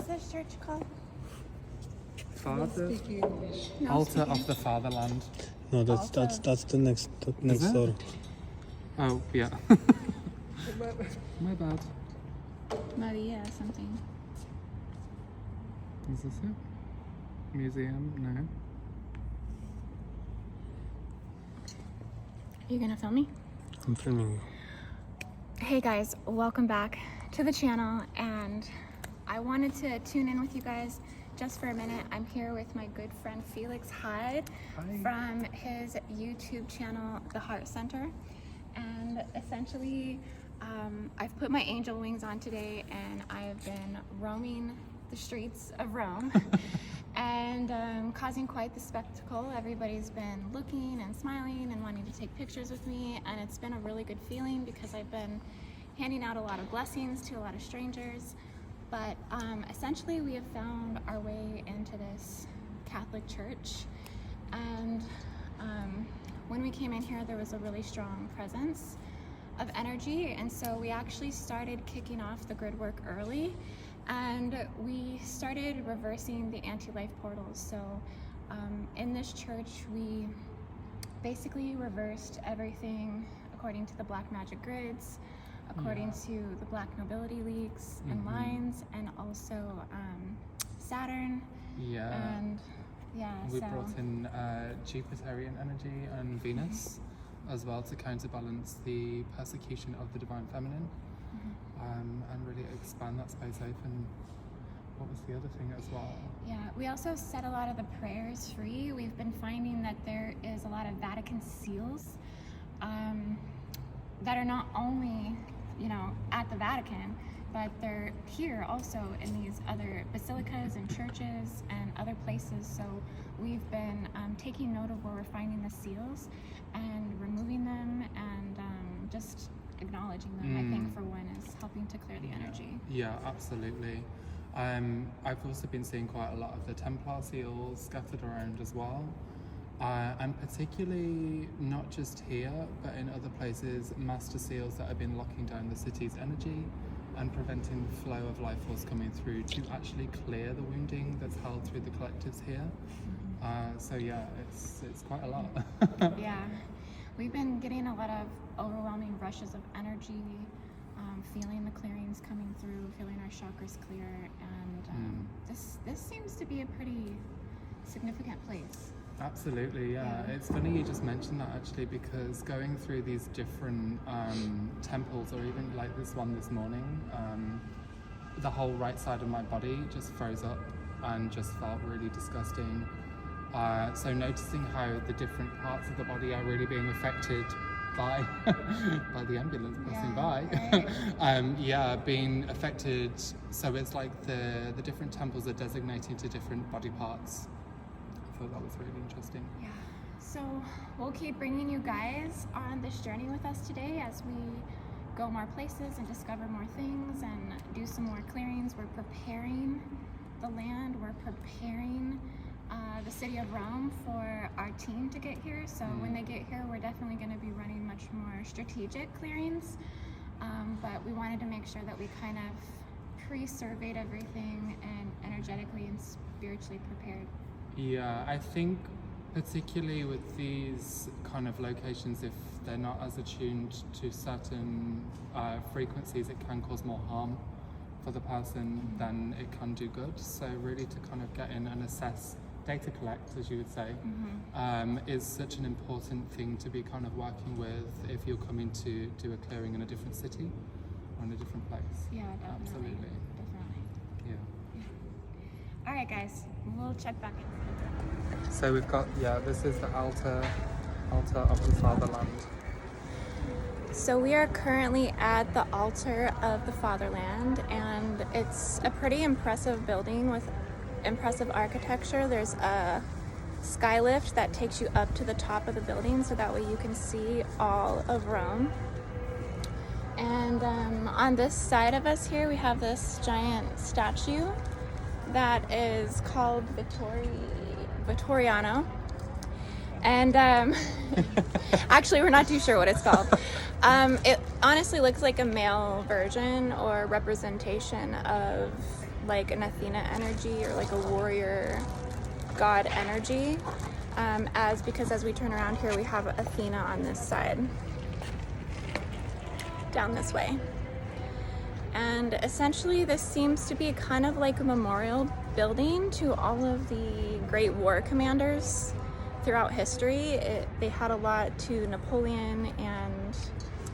this church called? Altar of the Fatherland. No, that's the next it? door. Oh, yeah. My bad. Maria something. Is this it? Museum? No. You gonna film me? I'm filming you. Hey guys, welcome back to the channel, and I wanted to tune in with you guys just for a minute. I'm here with my good friend Felix Hyde from his YouTube channel, The Heart Center, and essentially I've put my angel wings on today and I've been roaming the streets of Rome and causing quite the spectacle. Everybody's been looking and smiling and wanting to take pictures with me, and it's been a really good feeling because I've been handing out a lot of blessings to a lot of strangers. But essentially we have found our way into this Catholic church, and when we came in here there was a really strong presence of energy, and so we actually started kicking off the grid work early, and we started reversing the anti-life portals. So in this church we basically reversed everything according to the black magic grids, according to the black nobility leagues and lines, and also Saturn. And we brought in Jupiterian energy and Venus as well to counterbalance the persecution of the divine feminine, and really expand that space open. What was the other thing as well? Yeah, we also set a lot of the prayers free. We've been finding that there is a lot of Vatican seals that are not only, you know, at the Vatican, but they're here also in these other basilicas and churches and other places. So we've been taking note of where we're finding the seals and removing them, and just acknowledging them, I think, for one, is helping to clear the energy. Yeah, absolutely. I've also been seeing quite a lot of the Templar seals scattered around as well. And particularly not just here, but in other places, master seals that have been locking down the city's energy and preventing the flow of life force coming through to actually clear the wounding that's held through the collectives here. So yeah, it's quite a lot. Yeah, we've been getting a lot of overwhelming rushes of energy, feeling the clearings coming through, feeling our chakras clear, and this seems to be a pretty significant place. Absolutely, yeah. It's funny you just mentioned that, actually, because going through these different temples, or even like this one this morning, the whole right side of my body just froze up and just felt really disgusting. So noticing how the different parts of the body are really being affected by the ambulance passing by. Right. Being affected. So it's like the different temples are designating to different body parts. I thought that was really interesting. Yeah. So we'll keep bringing you guys on this journey with us today as we go more places and discover more things and do some more clearings. We're preparing the land. We're preparing the city of Rome for our team to get here. So when they get here, we're definitely going to be running much more strategic clearings. But we wanted to make sure that we kind of pre-surveyed everything and energetically and spiritually prepared. Yeah, I think particularly with these kind of locations, if they're not as attuned to certain frequencies, it can cause more harm for the person than it can do good. So really to kind of get in and assess, data collect, as you would say, is such an important thing to be kind of working with if you're coming to do a clearing in a different city or in a different place. Yeah, definitely. Absolutely. Definitely. Yeah. All right, guys, we'll check back in. So we've got, this is the altar of the Fatherland. So we are currently at the altar of the Fatherland, and it's a pretty impressive building with impressive architecture. There's a skylift that takes you up to the top of the building, so that way you can see all of Rome. And on this side of us here, we have this giant statue that is called Vittoriano. And actually, we're not too sure what it's called. It honestly looks like a male version or representation of like an Athena energy or like a warrior god energy, because as we turn around here we have Athena on this side, down this way. And essentially this seems to be kind of like a memorial building to all of the great war commanders throughout history. They had a lot to Napoleon, and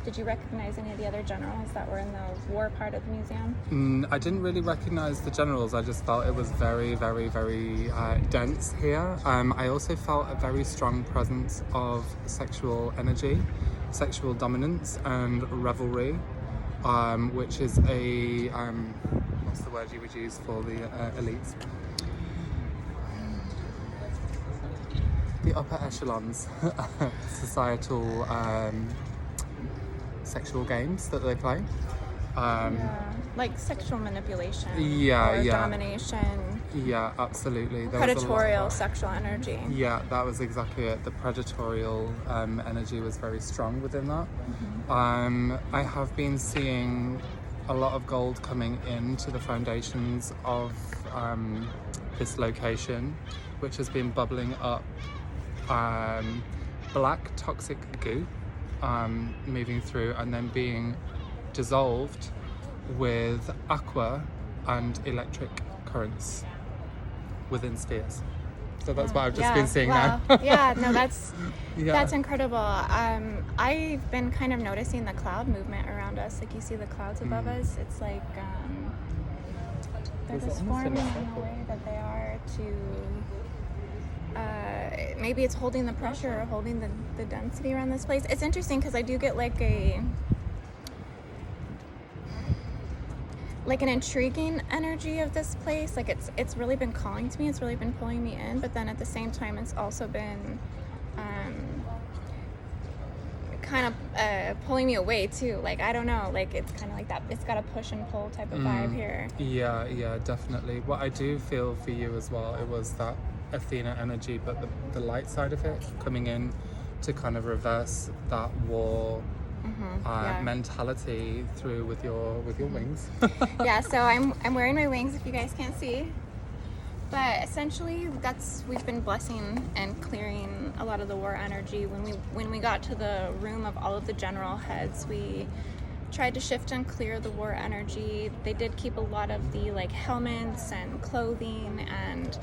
did you recognize any of the other generals that were in the war part of the museum? I didn't really recognize the generals. I just felt it was very, very, very dense here. I also felt a very strong presence of sexual energy, sexual dominance and revelry, which is a, what's the word you would use for the elites? The upper echelons, societal sexual games that they play. Like sexual manipulation Yeah, domination. Yeah, absolutely. There was a lot of Predatorial that. sexual energy. Yeah, that was exactly it. The predatorial energy was very strong within that. I have been seeing a lot of gold coming into the foundations of this location, which has been bubbling up black toxic goo, moving through and then being dissolved with aqua and electric currents within spheres. So that's what I've just been seeing now. Yeah, no, that's incredible. I've been kind of noticing the cloud movement around us. Like you see the clouds above us. It's like they're just forming in a way that they are to. Maybe it's holding the pressure or holding the density around this place. It's interesting because I do get like an intriguing energy of this place. Like it's really been calling to me. It's really been pulling me in. But then at the same time, it's also been kind of pulling me away too. Like I don't know. Like it's kind of like that. It's got a push and pull type of vibe here. Yeah, definitely. What I do feel for you as well, it was that Athena energy, but the light side of it coming in to kind of reverse that war mentality through with your wings. Yeah, so I'm wearing my wings if you guys can't see, but essentially we've been blessing and clearing a lot of the war energy. When we got to the room of all of the general heads, we tried to shift and clear the war energy. They did keep a lot of the like helmets and clothing and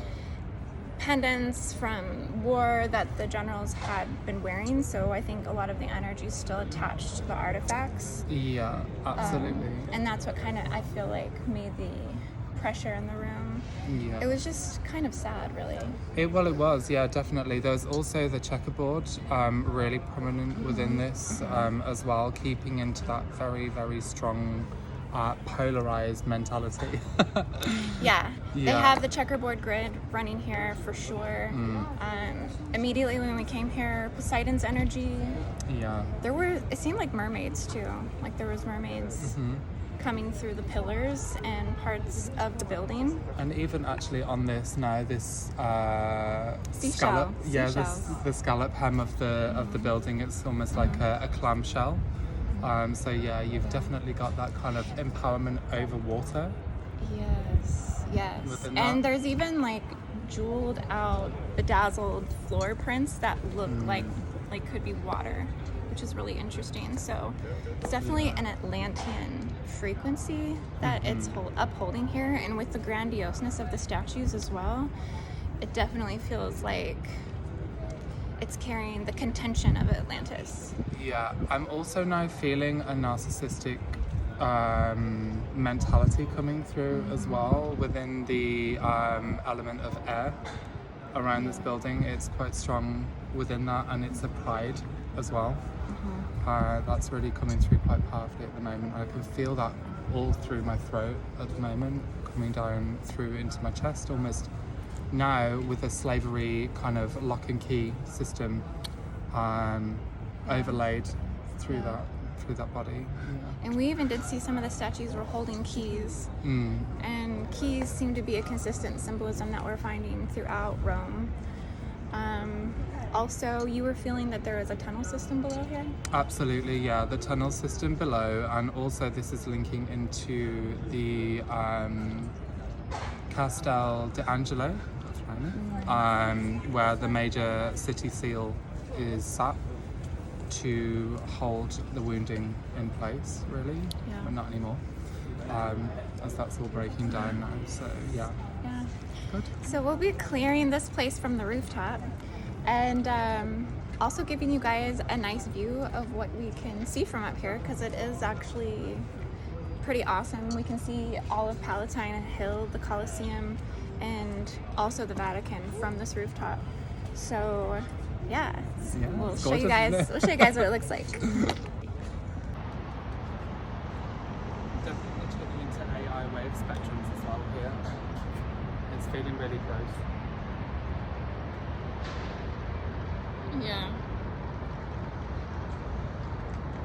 pendants from war that the generals had been wearing, so I think a lot of the energy is still attached to the artifacts. Yeah, absolutely. And that's what kind of I feel like made the pressure in the room. Yeah. It was just kind of sad, really. It was, yeah, definitely. There's also the checkerboard really prominent within this as well, keeping into that very, very strong polarized mentality. Yeah, they have the checkerboard grid running here for sure. Immediately when we came here, Poseidon's energy. Yeah. It seemed like mermaids too. Like there was mermaids coming through the pillars and parts of the building. And even actually on this now, this Seashell. the scallop hem of the building, it's almost like a clamshell. So yeah, you've definitely got that kind of empowerment over water. Yes. And there's even like jeweled out, bedazzled floor prints that look like could be water, which is really interesting. So it's definitely an Atlantean frequency that it's upholding here, and with the grandioseness of the statues as well, it definitely feels like it's carrying the contention of Atlantis. Yeah, I'm also now feeling a narcissistic mentality coming through as well within the element of air around this building. It's quite strong within that, and it's a pride as well. That's really coming through quite powerfully at the moment. I can feel that all through my throat at the moment, coming down through into my chest almost. Now with a slavery kind of lock and key system overlaid through that body. And we even did see some of the statues were holding keys, and keys seem to be a consistent symbolism that we're finding throughout Rome. Also, you were feeling that there is a tunnel system below here? Absolutely, yeah, the tunnel system below, and also this is linking into the Castel d'Angelo, that's right, where the major city seal is sat to hold the wounding in place, really, Yeah. but not anymore, as that's all breaking down now. So yeah. Yeah. Good. So we'll be clearing this place from the rooftop and also giving you guys a nice view of what we can see from up here, because it is actually pretty awesome. We can see all of Palatine Hill, the Colosseum, and also the Vatican from this rooftop. So yeah, we'll it's show you gorgeous, guys. isn't it? We'll show you guys what it looks like. Definitely tuning into AI wave spectrums as well here. It's feeling really close. Yeah.